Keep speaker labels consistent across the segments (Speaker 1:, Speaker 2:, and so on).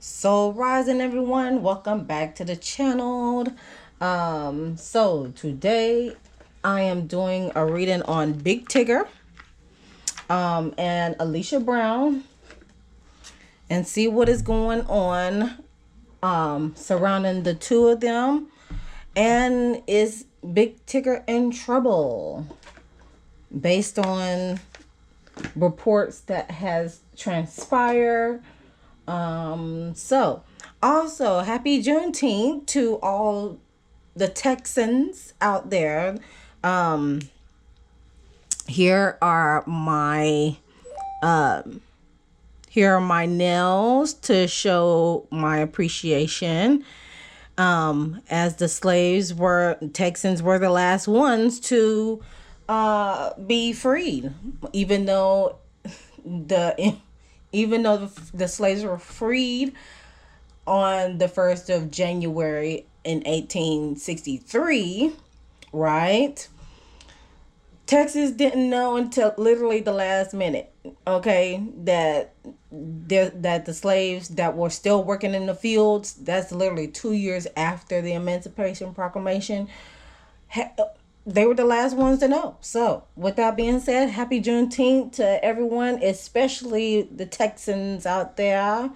Speaker 1: Soul rising, everyone, welcome back to the channel. So today I am doing a reading on Big Tigger and Alicia Brown, and see what is going on surrounding the two of them. And is Big Tigger in trouble based on reports that has transpired? So also happy Juneteenth to all the Texans out there. Here are my nails to show my appreciation. As the Texans were the last ones to be freed, even though the slaves were freed on the 1st of January in 1863, right? Texas didn't know until literally the last minute, okay, that the slaves that were still working in the fields, that's literally 2 years after the Emancipation Proclamation, they were the last ones to know. So with that being said, happy Juneteenth to everyone, especially the Texans out there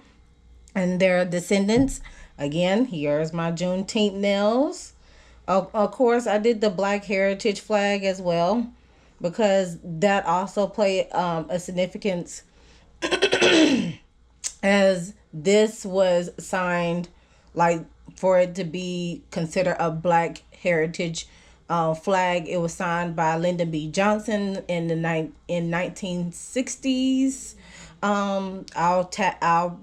Speaker 1: and their descendants. Again, here's my Juneteenth nails. Of course, I did the Black Heritage flag as well, because that also played a significance as this was signed, like, for it to be considered a Black Heritage flag. It was signed by Lyndon B. Johnson in 1960s. I'll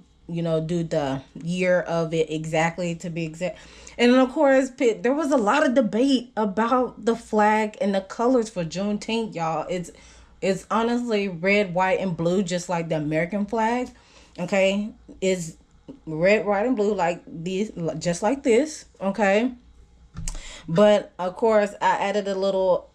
Speaker 1: do the year of it exactly, to be exact. And of course, there was a lot of debate about the flag and the colors for Juneteenth, y'all. It's honestly red, white, and blue, just like the American flag. Okay, it's red, white, and blue, like these, just like this. Okay, but of course, I added a little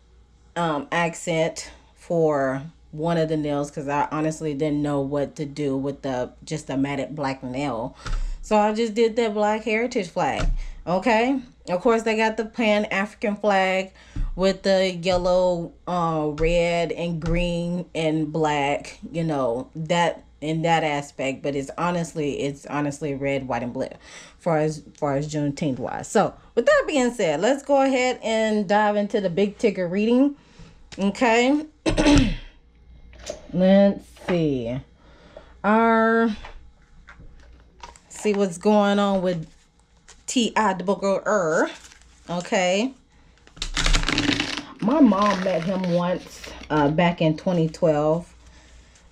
Speaker 1: accent for one of the nails, because I honestly didn't know what to do with just a matted black nail. So I just did that Black Heritage flag. Okay. Of course, they got the Pan-African flag with the yellow, red, and green and black. That in that aspect, but it's honestly red, white, and blue, far as Juneteenth wise. So with that being said, let's go ahead and dive into the Big Tigger reading. Okay. Let's see. See what's going on with TIGGER. Okay. My mom met him once back in 2012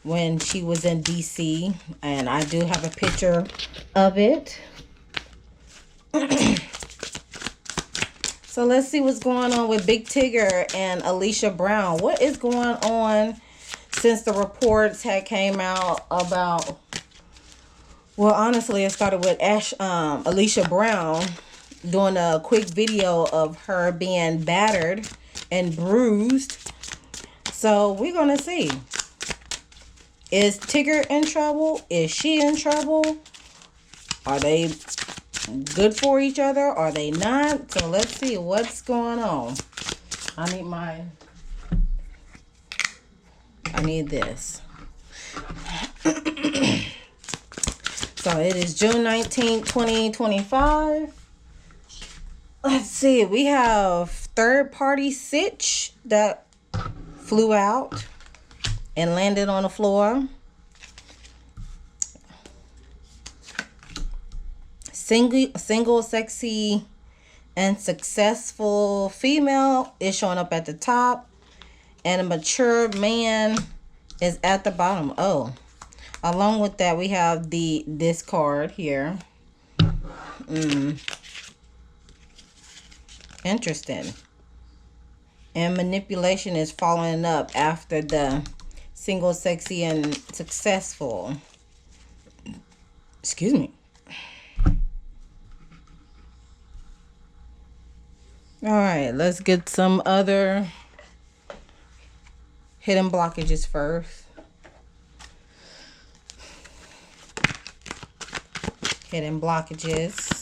Speaker 1: when she was in DC, and I do have a picture of it. So let's see what's going on with Big Tigger and Alicia Brown. What is going on since the reports had came out about... Well, honestly, it started with Alicia Brown doing a quick video of her being battered and bruised. So we're going to see. Is Tigger in trouble? Is she in trouble? Are they good for each other? Are they not? So let's see what's going on. I need this. So it is June 19th, 2025. Let's see. We have third-party Sitch that flew out and landed on the floor. Single, sexy, and successful female is showing up at the top. And a mature man is at the bottom. Oh. Along with that, we have this card here. Interesting. And manipulation is following up after the single, sexy, and successful. Excuse me. All right, let's get some other hidden blockages first. hidden blockages.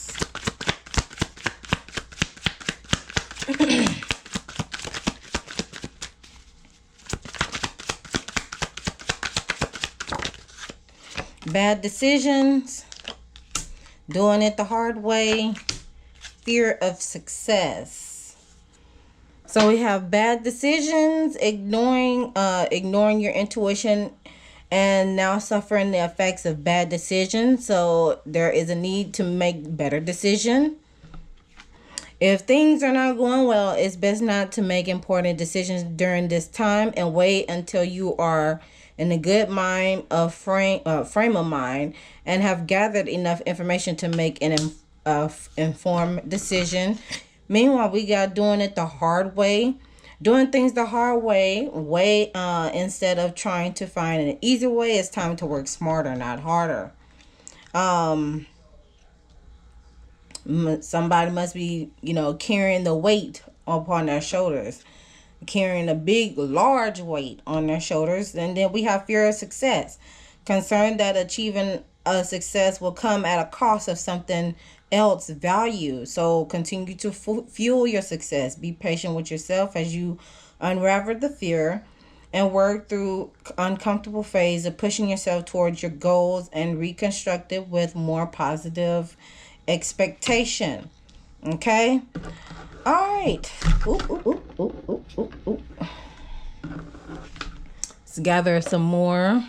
Speaker 1: Bad decisions, doing it the hard way, fear of success. So we have bad decisions, ignoring your intuition, and now suffering the effects of bad decisions. So there is a need to make better decisions. If things are not going well, it's best not to make important decisions during this time and wait until you are in a good frame of mind and have gathered enough information to make an informed decision. Meanwhile, we got doing it the hard way. Doing things the hard way, instead of trying to find an easy way. It's time to work smarter, not harder. Somebody must be, carrying the weight upon their shoulders, carrying a big, large weight on their shoulders. And then we have fear of success, concerned that achieving a success will come at a cost of something else value. So continue to fuel your success. Be patient with yourself as you unravel the fear and work through uncomfortable phase of pushing yourself towards your goals and reconstruct it with more positive expectation. Okay. All right. Let's gather some more.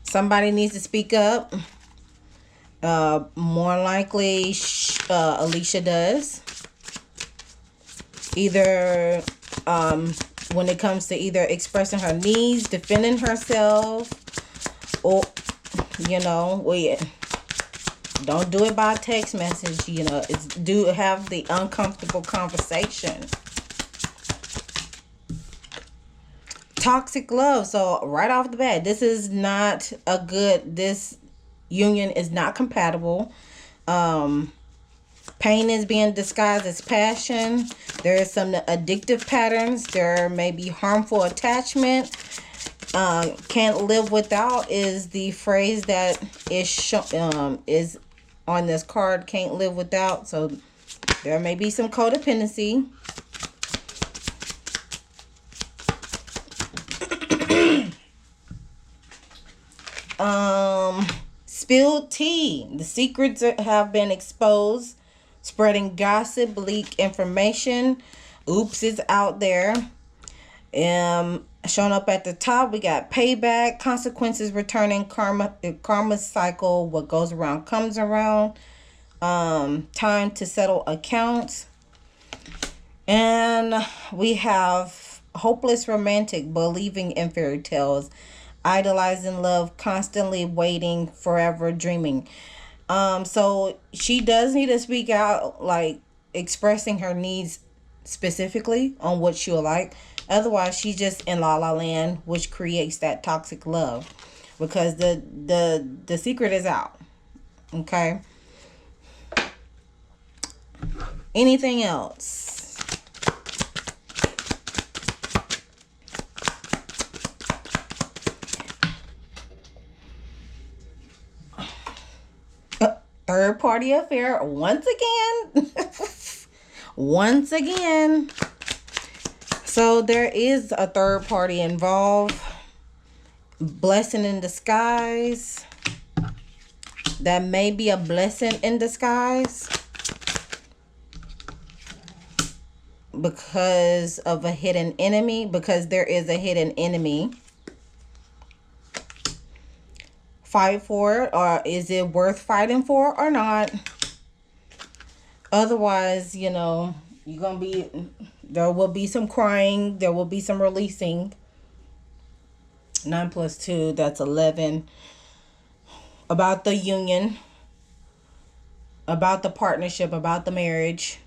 Speaker 1: Somebody needs to speak up. More likely, Alicia does. Either when it comes to either expressing her needs, defending herself, or don't do it by text message. It's do have the uncomfortable conversation. Toxic love. So right off the bat, this is not a good. This union is not compatible. Pain is being disguised as passion. There is some addictive patterns. There may be harmful attachment. Can't live without is the phrase that is on this card. Can't live without. So there may be some codependency. Spilled tea. The secrets have been exposed. Spreading gossip, leak information. Oops is out there. Showing up at the top, we got payback, consequences returning, karma cycle. What goes around comes around. Time to settle accounts. And we have hopeless romantic, believing in fairy tales, idolizing love, constantly waiting, forever dreaming. So she does need to speak out, like expressing her needs specifically on what she'll like. Otherwise, she's just in la la land, which creates that toxic love, because the secret is out. Okay. Anything else? Third party affair once again. Once again. So there is a third party involved. Blessing in disguise. That may be a blessing in disguise. Because of a hidden enemy. Because there is a hidden enemy. Fight for it, or is it worth fighting for or not? Otherwise, you're gonna be, there will be some crying, there will be some releasing. 9 + 2, that's 11. About the union, about the partnership, about the marriage.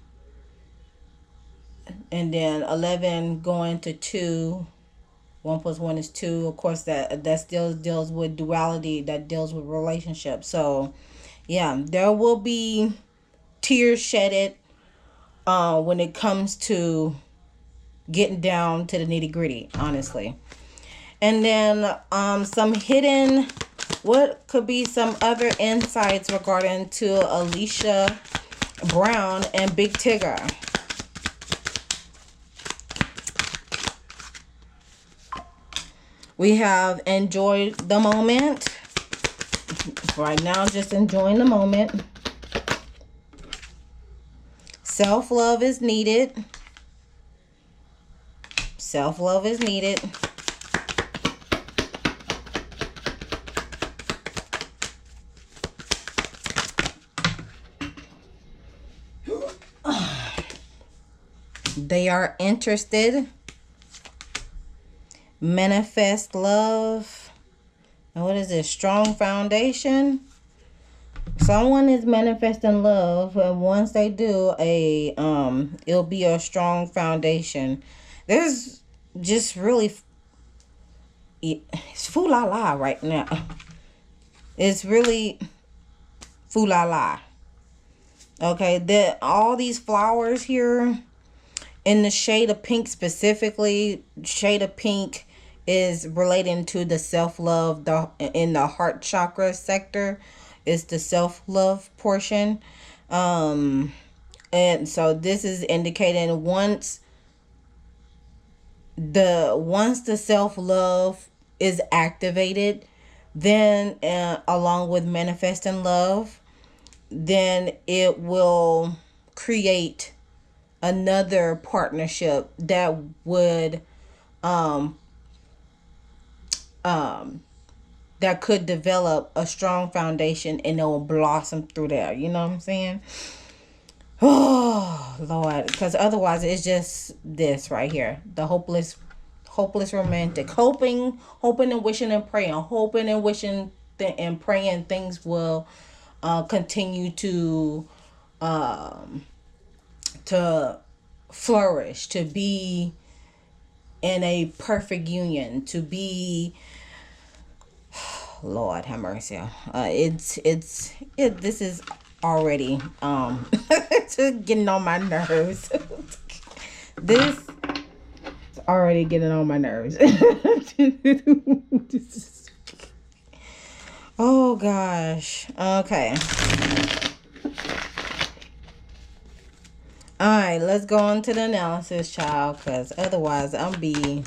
Speaker 1: And then 11 going to 2. 1 + 1 is 2. Of course, that still deals with duality. That deals with relationships. So, yeah, there will be tears shedded when it comes to getting down to the nitty gritty, honestly. And then some hidden, what could be some other insights regarding to Alicia Brown and Big Tigger. We have enjoyed the moment. Right now, just enjoying the moment. Self-love is needed. Self-love is needed. They are interested. Manifest love. And what is this? Strong foundation. Someone is manifesting love, and once they do, it'll be a strong foundation. There's just really, it's foo la la right now. It's really foo la la. Okay, all these flowers here in the shade of pink specifically, shade of pink is relating to the self-love. In the heart chakra sector is the self-love portion. And so this is indicating once the self-love is activated, then along with manifesting love, then it will create another partnership that would that could develop a strong foundation, and it will blossom through there. You know what I'm saying? Oh Lord, because otherwise it's just this right here, the hopeless romantic, hoping and wishing and praying, hoping and wishing and praying things will continue to flourish, to be in a perfect union, to be, Lord have mercy. This is already getting on my nerves. This is already getting on my nerves. Oh gosh. Okay. All right, let's go on to the analysis, child, because otherwise I'm be,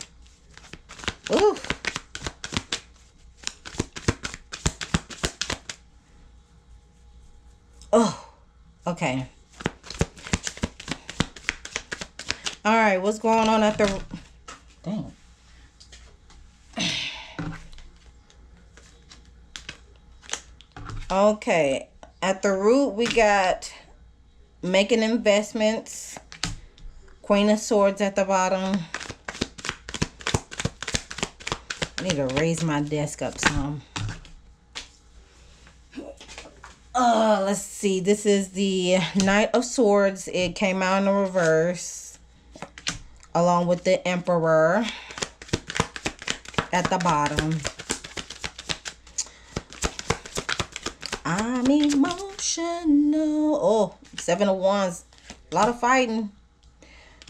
Speaker 1: ooh. Oh, okay. All right, what's going on at the, dang. Okay, at the root we got making investments. Queen of Swords at the bottom. I need to raise my desk up some. Let's see. This is the Knight of Swords. It came out in the reverse, along with the Emperor at the bottom. I'm emotional. Oh, Seven of Wands. A lot of fighting.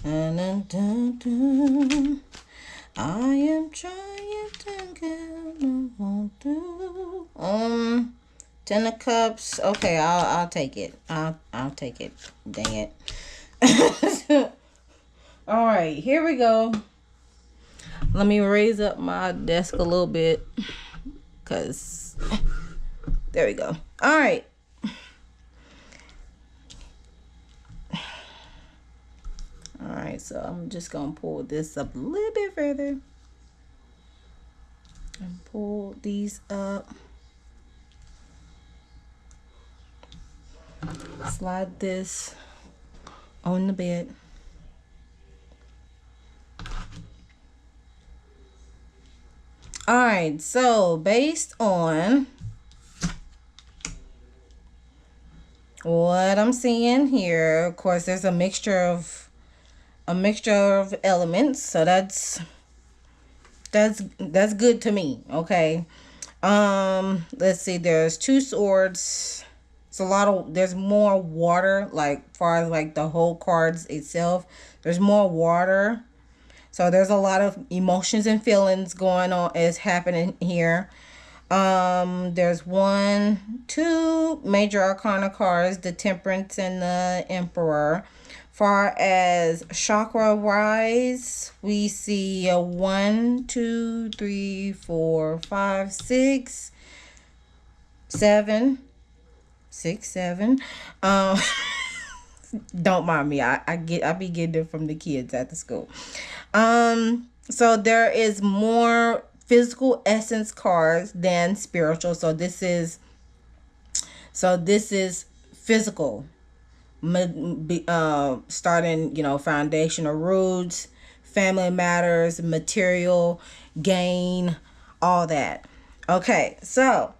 Speaker 1: Dun, dun, dun, dun. I am trying to get Ten of Cups. Okay, I'll take it. I'll take it. Dang it. All right, here we go. Let me raise up my desk a little bit, cause there we go. All right. All right, so I'm just gonna pull this up a little bit further and pull these up. Slide this on the bed. All right, so based on what I'm seeing here, of course, there's a mixture of elements, so that's good to me. Okay, let's see. There's two swords. It's there's more water, like far as like the whole cards itself. There's more water. So there's a lot of emotions and feelings going on, is happening here. There's 2 major arcana cards, the Temperance and the Emperor. Far as chakra wise, we see a 1, 2, 3, 4, 5, 6, 7, 6, 7. Don't mind me. I be getting it from the kids at the school. So there is more physical essence cards than spiritual. So this is physical. Starting, foundational roots, family matters, material gain, all that. Okay, so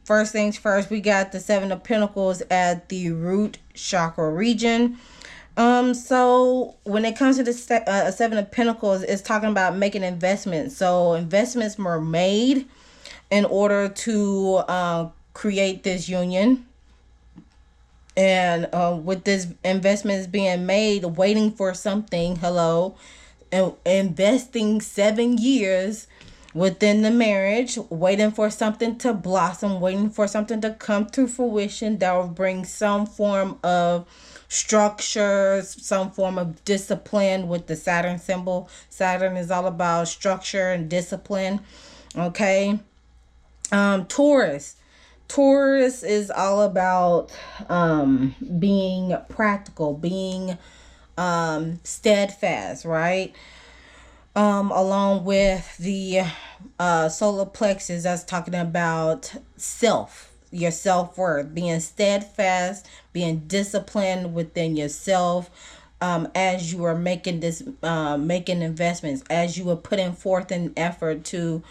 Speaker 1: first things first, we got the 7 of Pentacles at the root chakra region. So when it comes to the 7 of Pentacles, it's talking about making investments. So investments were made in order to create this union. And with this investments being made, waiting for something, investing 7 years within the marriage, waiting for something to blossom, waiting for something to come to fruition that will bring some form of structure, some form of discipline with the Saturn symbol. Saturn is all about structure and discipline. Okay. Taurus is all about being practical, being steadfast, right? Along with the solar plexus, that's talking about your self-worth, being steadfast, being disciplined within yourself, as you are making making investments, as you are putting forth an effort to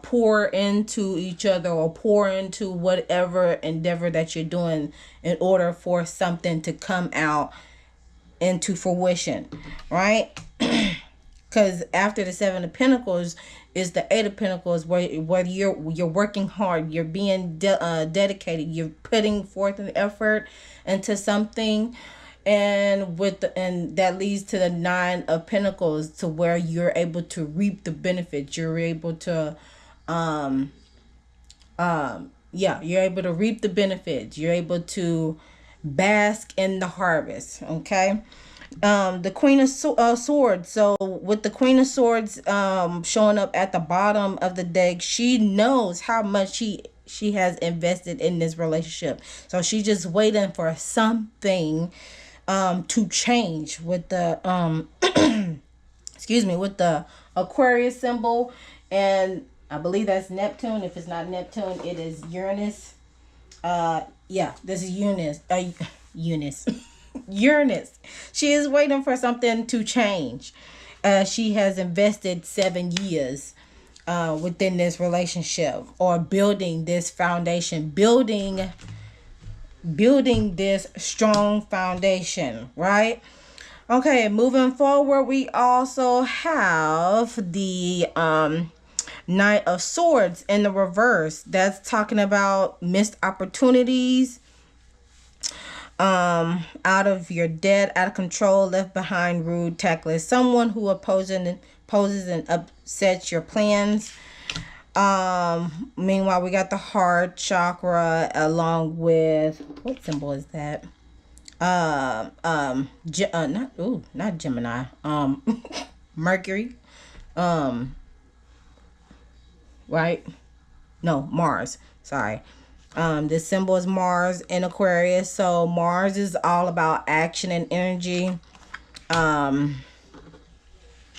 Speaker 1: pour into each other or pour into whatever endeavor that you're doing in order for something to come out into fruition, right? Because after the 7 of Pentacles is the 8 of Pentacles, where you're working hard, you're being dedicated, you're putting forth an effort into something, and that leads to the 9 of Pentacles, to where you're able to reap the benefits. You're able to you're able to reap the benefits. You're able to bask in the harvest. Okay. The Queen of Swords. So with the Queen of Swords showing up at the bottom of the deck, she knows how much she has invested in this relationship. So she's just waiting for something to change with the with the Aquarius symbol, and I believe that's Neptune. If it's not Neptune, it is Uranus. This is Uranus. Uranus. She is waiting for something to change. She has invested 7 years within this relationship, or building this foundation, building this strong foundation, right? Okay, moving forward, we also have the Knight of Swords in the reverse. That's talking about missed opportunities, out of your debt, out of control, left behind, rude, tactless, someone who opposes and upsets your plans. Meanwhile, we got the heart chakra, along with, what symbol is that? Not Gemini. Mercury. Right? No, Mars. Sorry. This symbol is Mars in Aquarius. So Mars is all about action and energy.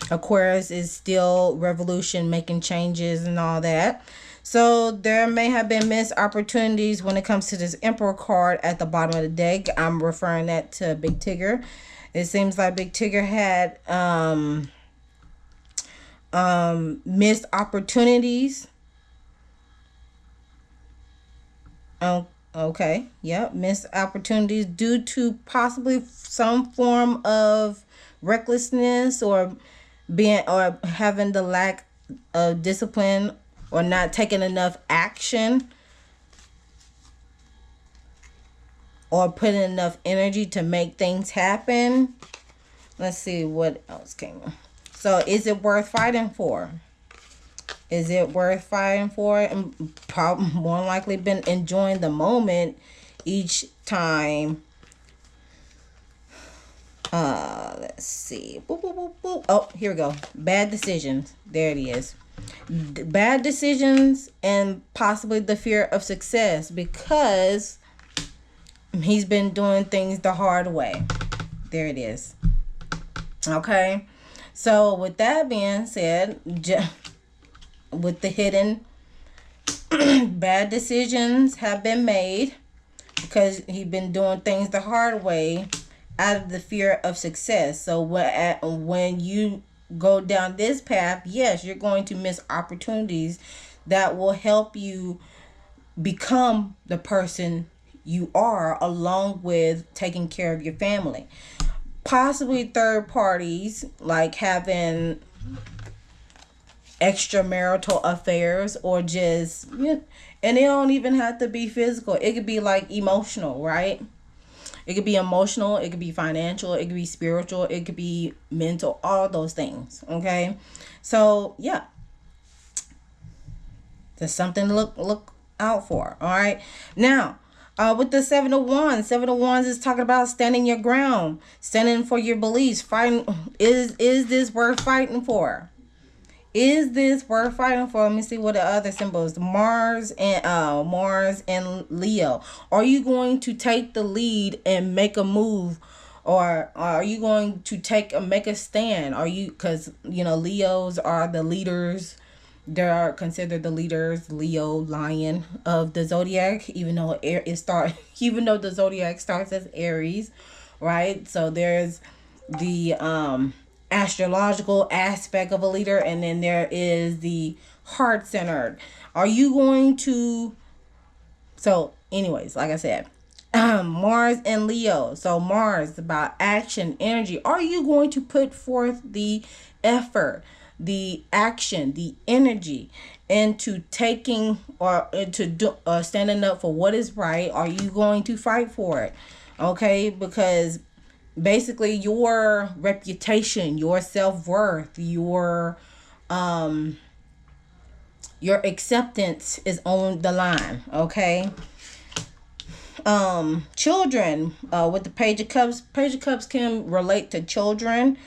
Speaker 1: Aquarius is still revolution, making changes and all that. So there may have been missed opportunities when it comes to this Emperor card at the bottom of the deck. I'm referring that to Big Tigger. It seems like Big Tigger had missed opportunities. Okay. Yep. Missed opportunities due to possibly some form of recklessness, or having the lack of discipline, or not taking enough action, or putting enough energy to make things happen. Let's see what else came. So is it worth fighting for? Is it worth fighting for? And probably more likely been enjoying the moment each time. Let's see. Boop, boop, boop, boop. Oh, here we go. Bad decisions. There it is. Bad decisions and possibly the fear of success, because he's been doing things the hard way. There it is. Okay. So with that being said, with the hidden bad decisions have been made because he's been doing things the hard way out of the fear of success. So when you go down this path, yes, you're going to miss opportunities that will help you become the person you are, along with taking care of your family. Possibly third parties, like having extramarital affairs, or just, and it don't even have to be physical. It could be like emotional, right? It could be emotional, it could be financial, it could be spiritual, it could be mental, all those things. Okay. So yeah, there's something to look out for. All right. Now, with the Seven of Wands is talking about standing your ground, standing for your beliefs, fighting. Is this worth fighting for? Is this worth fighting for? Let me see what the other symbols. Mars and Leo. Are you going to take the lead and make a move, or are you going to make a stand? Are you, because Leos are the leaders. They are considered the leaders, Leo, Lion of the zodiac, even though even though the zodiac starts as Aries, right? So there's the astrological aspect of a leader, and then there is the heart-centered. Are you going to, so anyways, like I said, Mars and Leo. So Mars, about action, energy. Are you going to put forth the effort, the action, the energy into taking or into standing up for what is right? Are you going to fight for it? Okay, because basically your reputation, your self-worth, your acceptance is on the line. Okay. Children, with the Page of Cups can relate to children.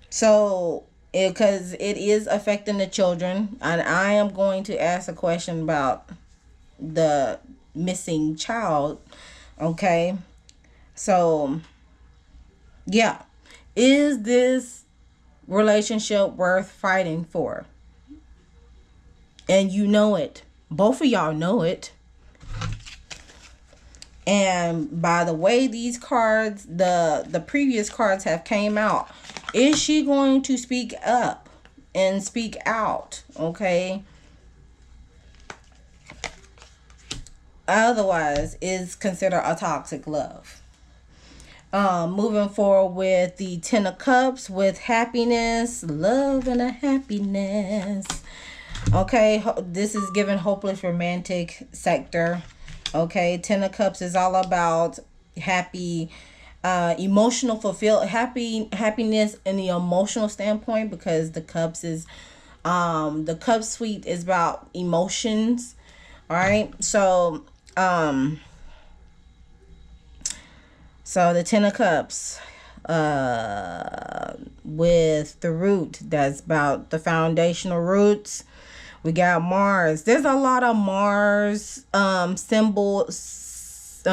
Speaker 1: So because it is affecting the children, and I am going to ask a question about the missing child. Okay. So yeah, is this relationship worth fighting for? And you know it. Both of y'all know it. And by the way these cards, the previous cards have came out, is she going to speak up and speak out? Okay. Otherwise, is considered a toxic love. Moving forward with the Ten of Cups, with happiness, love, and a happiness. Okay, this is given hopeless romantic sector. Okay, Ten of Cups is all about happy, emotional happiness in the emotional standpoint, because the cups is the cup suite is about emotions. All right, so the Ten of Cups, with the root, that's about the foundational roots. We got Mars. There's a lot of Mars symbols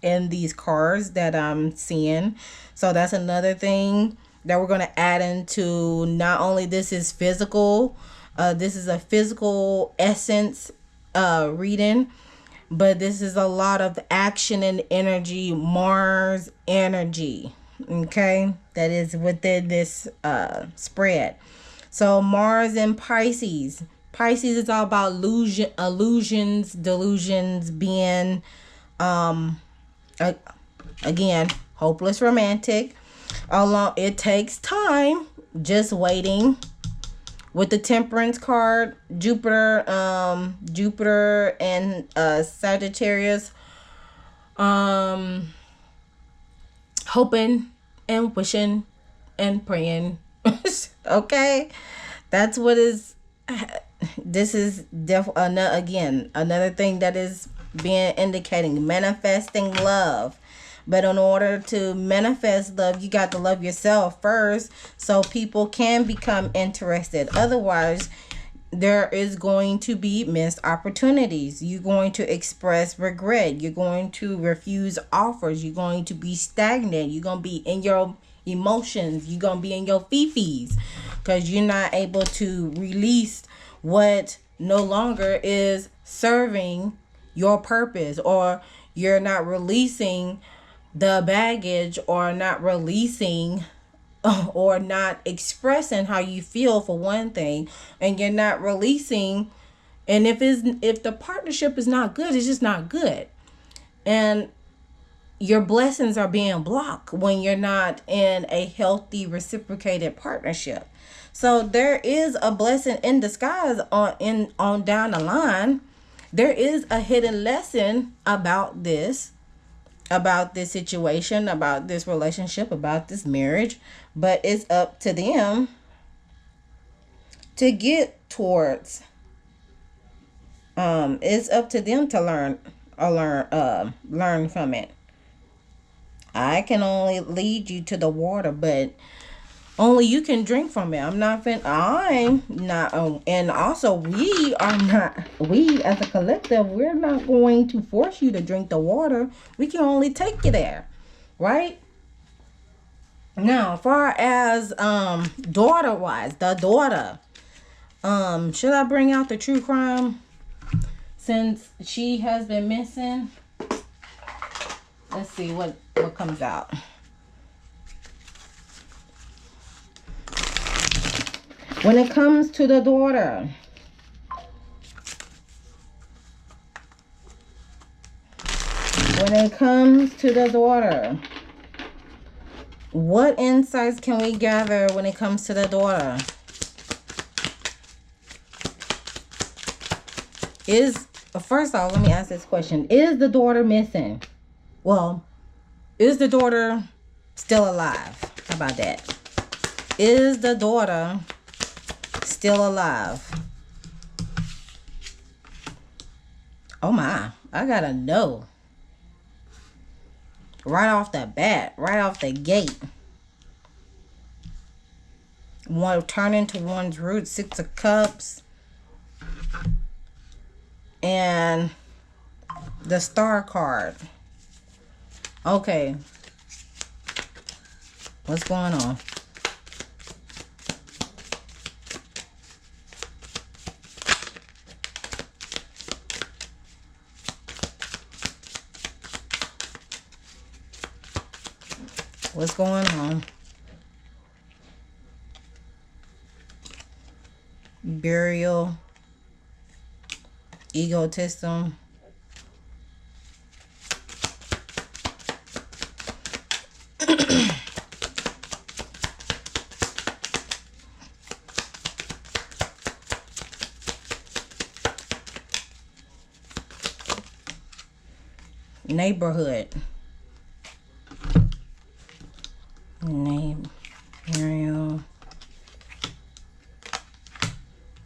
Speaker 1: in these cards that I'm seeing. So that's another thing that we're going to add into. Not only this is physical, this is a physical essence reading, but this is a lot of action and energy, Mars energy. Okay, that is within this spread. So Mars and Pisces. Pisces is all about illusions, delusions, being again, hopeless romantic. It takes time, just waiting. With the Temperance card, Jupiter and Sagittarius, hoping and wishing and praying. Okay, that's what is. This is again another thing that is being indicating manifesting love. But in order to manifest love, you got to love yourself first so people can become interested. Otherwise, there is going to be missed opportunities. You're going to express regret. You're going to refuse offers. You're going to be stagnant. You're going to be in your emotions. You're going to be in your fifis because you're not able to release what no longer is serving your purpose, or you're not releasing the baggage, or not releasing or not expressing how you feel for one thing, and you're not releasing. And if the partnership is not good, it's just not good, and your blessings are being blocked when you're not in a healthy reciprocated partnership. So there is a blessing in disguise on down the line. There is a hidden lesson about this situation, about this relationship, about this marriage, but it's up to them to get towards. It's up to them to learn from it. I can only lead you to the water, but only you can drink from it. I'm not, and also we are not, we as a collective, we're not going to force you to drink the water. We can only take you there, right? Now, as far as daughter wise, the daughter, should I bring out the true crime since she has been missing? Let's see what comes out. When it comes to the daughter, what insights can we gather when it comes to the daughter? First off, let me ask this question. Is the daughter missing? Well, is the daughter still alive? How about that? Is the daughter still alive? Oh my, I gotta know. Right off the bat, right off the gate. One turning to one's root, 6 of Cups. And the Star card. Okay. What's going on? What's going on? Burial. Egotism. Neighborhood.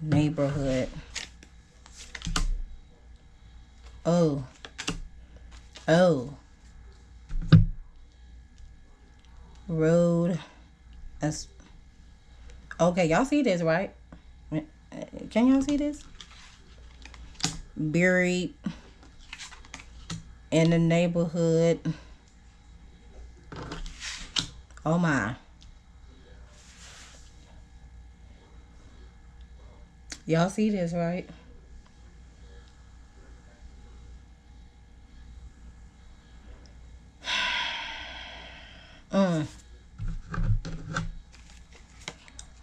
Speaker 1: Neighborhood. Oh. Road. Okay, y'all see this, right? Can y'all see this? Buried in the neighborhood. Oh my. Y'all see this, right?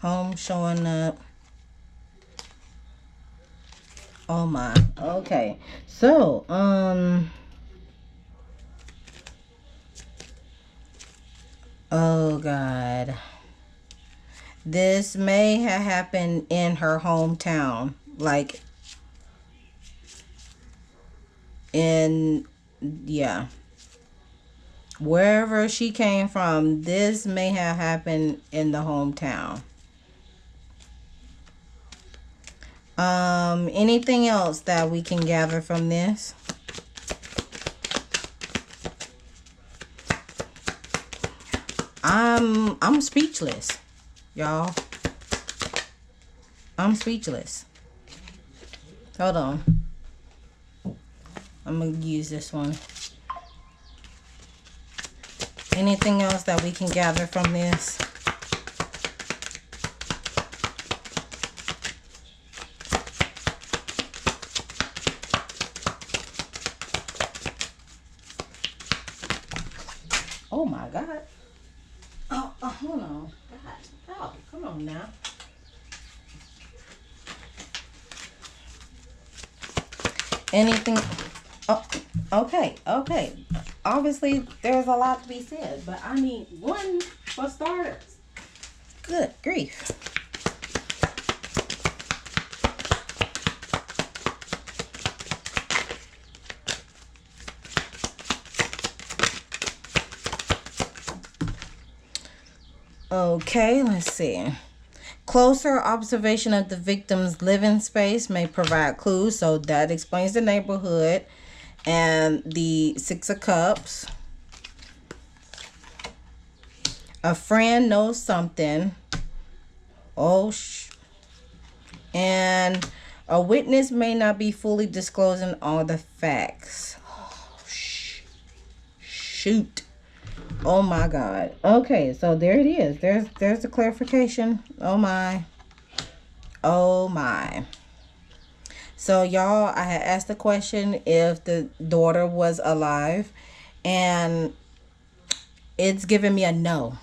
Speaker 1: Home showing up. Oh my. Okay. So, oh God. This may have happened in her hometown. Like, yeah. Wherever she came from, this may have happened in the hometown. Anything else that we can gather from this? I'm speechless, y'all. I'm speechless. Hold on. I'm gonna use this one. Anything else that we can gather from this? Oh my God. Oh, hold on. God. Oh, come on now. Anything? Oh, okay. Obviously, there's a lot to be said, but I need one for starters. Good grief. Okay, let's see. Closer observation of the victim's living space may provide clues. So that explains the neighborhood and the Six of Cups. A friend knows something. And a witness may not be fully disclosing all the facts. Shoot. Oh my God. Okay, so there it is. There's the clarification. Oh my. So y'all, I had asked the question if the daughter was alive, and it's giving me a no.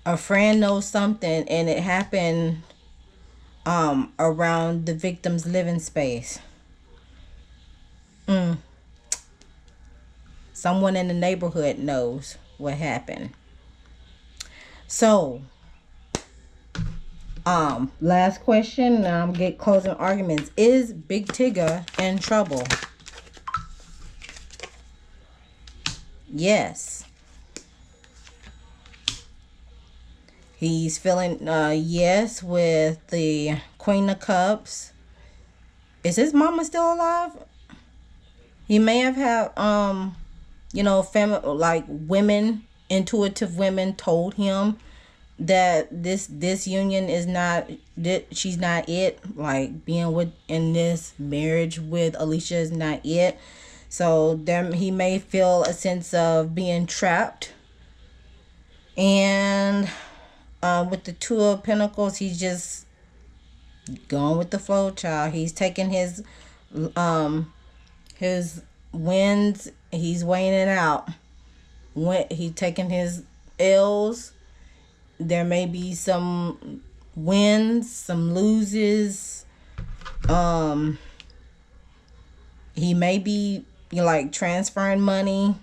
Speaker 1: A friend knows something, and it happened around the victim's living space. Someone in the neighborhood knows what happened. So, last question. Get closing arguments. Is Big Tigger in trouble? Yes. He's feeling yes with the Queen of Cups. Is his mama still alive? He may have had like women, intuitive women told him that this union is not, that she's not it. Like being in this marriage with Alicia is not it. So he may feel a sense of being trapped. And with the Two of Pentacles, he's just going with the flow, child. He's taking his wins, he's weighing it out. He's taking his L's. There may be some wins, some loses. He may be like transferring money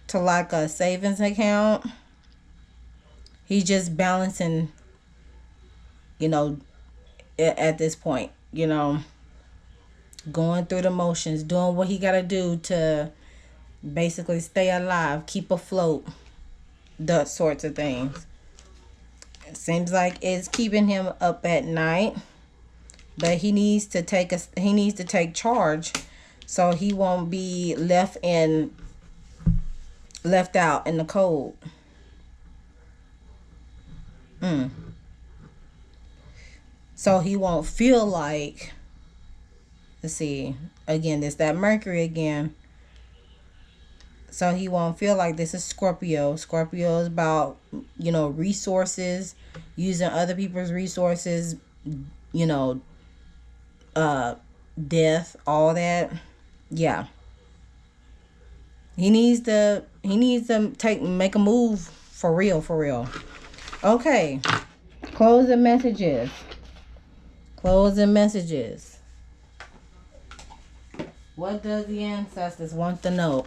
Speaker 1: to like a savings account. He's just balancing, at this point, going through the motions, doing what he got to do to basically stay alive, keep afloat, the sorts of things. It seems like it's keeping him up at night, but he needs to take charge so he won't be left out in the cold. So he won't feel like, let's see, again, there's that Mercury again. So he won't feel like, this is Scorpio. Scorpio is about, resources, using other people's resources, death, all that. Yeah. He needs to make a move for real. Okay. Closing messages. What does the ancestors want to know?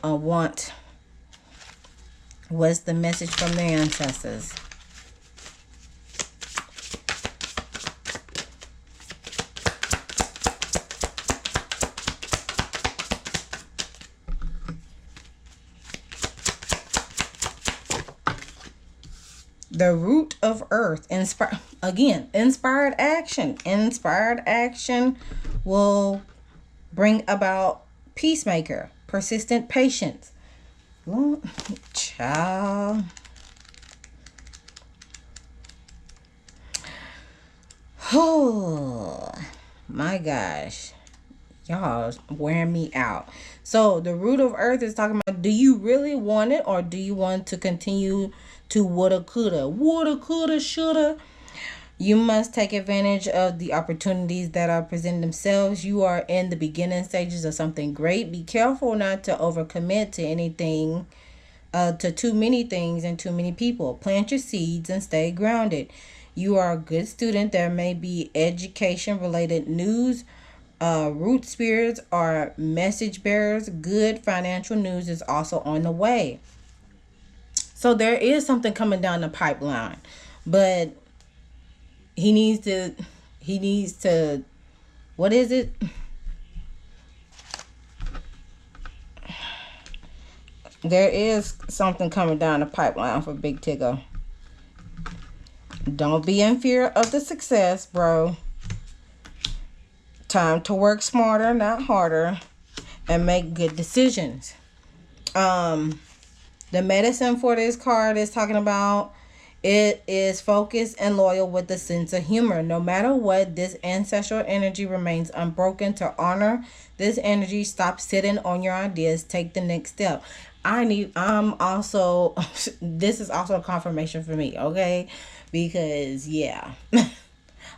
Speaker 1: What's the message from the ancestors? The root of earth. Inspired action. Inspired action will bring about peacemaker, persistent patience. Child. Oh my gosh. Y'all wearing me out. So the root of earth is talking about, do you really want it, or do you want to continue to woulda, coulda, shoulda? You must take advantage of the opportunities that are presenting themselves. You are in the beginning stages of something great. Be careful not to overcommit to anything, to too many things and too many people. Plant your seeds and stay grounded. You are a good student. There may be education related news. Root spirits are message bearers. Good financial news is also on the way. So there is something coming down the pipeline, but he needs to, what is it? There is something coming down the pipeline for Big Tigger. Don't be in fear of the success, bro. Time to work smarter, not harder, and make good decisions. The medicine for this card is talking about, it is focused and loyal with a sense of humor. No matter what, this ancestral energy remains unbroken. To honor this energy, stop sitting on your ideas. Take the next step. I'm also, this is also a confirmation for me, okay? Because, yeah,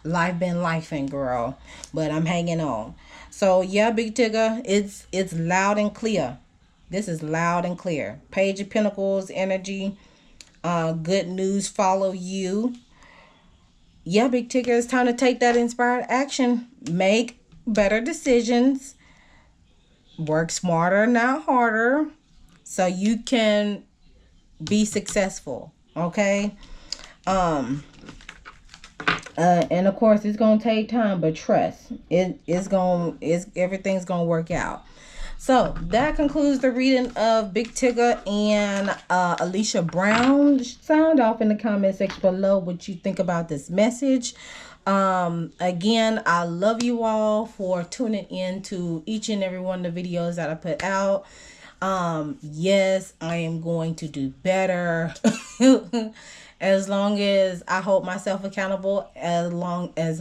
Speaker 1: life been lifing, girl. But I'm hanging on. So, yeah, Big Tigger, it's loud and clear. This is loud and clear. Page of Pentacles energy. Good news follow you. Yeah, Big Tigger, it's time to take that inspired action. Make better decisions. Work smarter, not harder, so you can be successful. Okay. And of course, it's gonna take time, but trust. Everything's gonna work out. So that concludes the reading of Big Tigger and Alicia Brown. Sound off in the comment section below what you think about this message. Again, I love you all for tuning in to each and every one of the videos that I put out. Yes, I am going to do better. As long as I hold myself accountable, as well as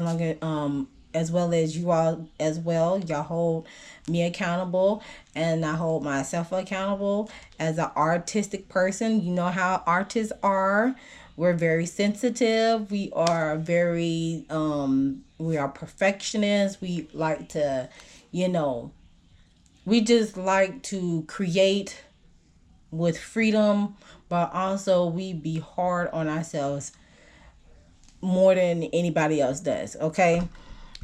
Speaker 1: you all as well. Y'all hold me accountable, and I hold myself accountable as an artistic person. You know how artists are. We're very sensitive. We are very we are perfectionists. We like to, we just like to create with freedom, but also we be hard on ourselves more than anybody else does, okay?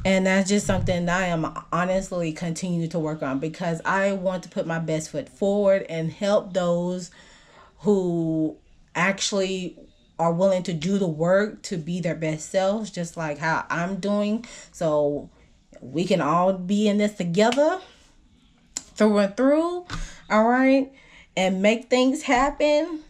Speaker 1: And that's just something that I am honestly continue to work on, because I want to put my best foot forward and help those who actually are willing to do the work to be their best selves, just like how I'm doing. So we can all be in this together, through and through, all right? And make things happen,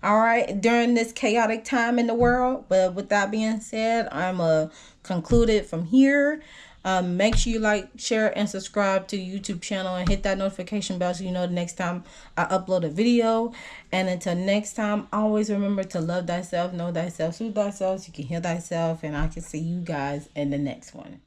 Speaker 1: all right, during this chaotic time in the world. But with that being said, I'm concluded from here. Make sure you like, share, and subscribe to the YouTube channel, and hit that notification bell so you know the next time I upload a video. And until next time, always remember to love thyself, know thyself, soothe thyself, so you can heal thyself, and I can see you guys in the next one.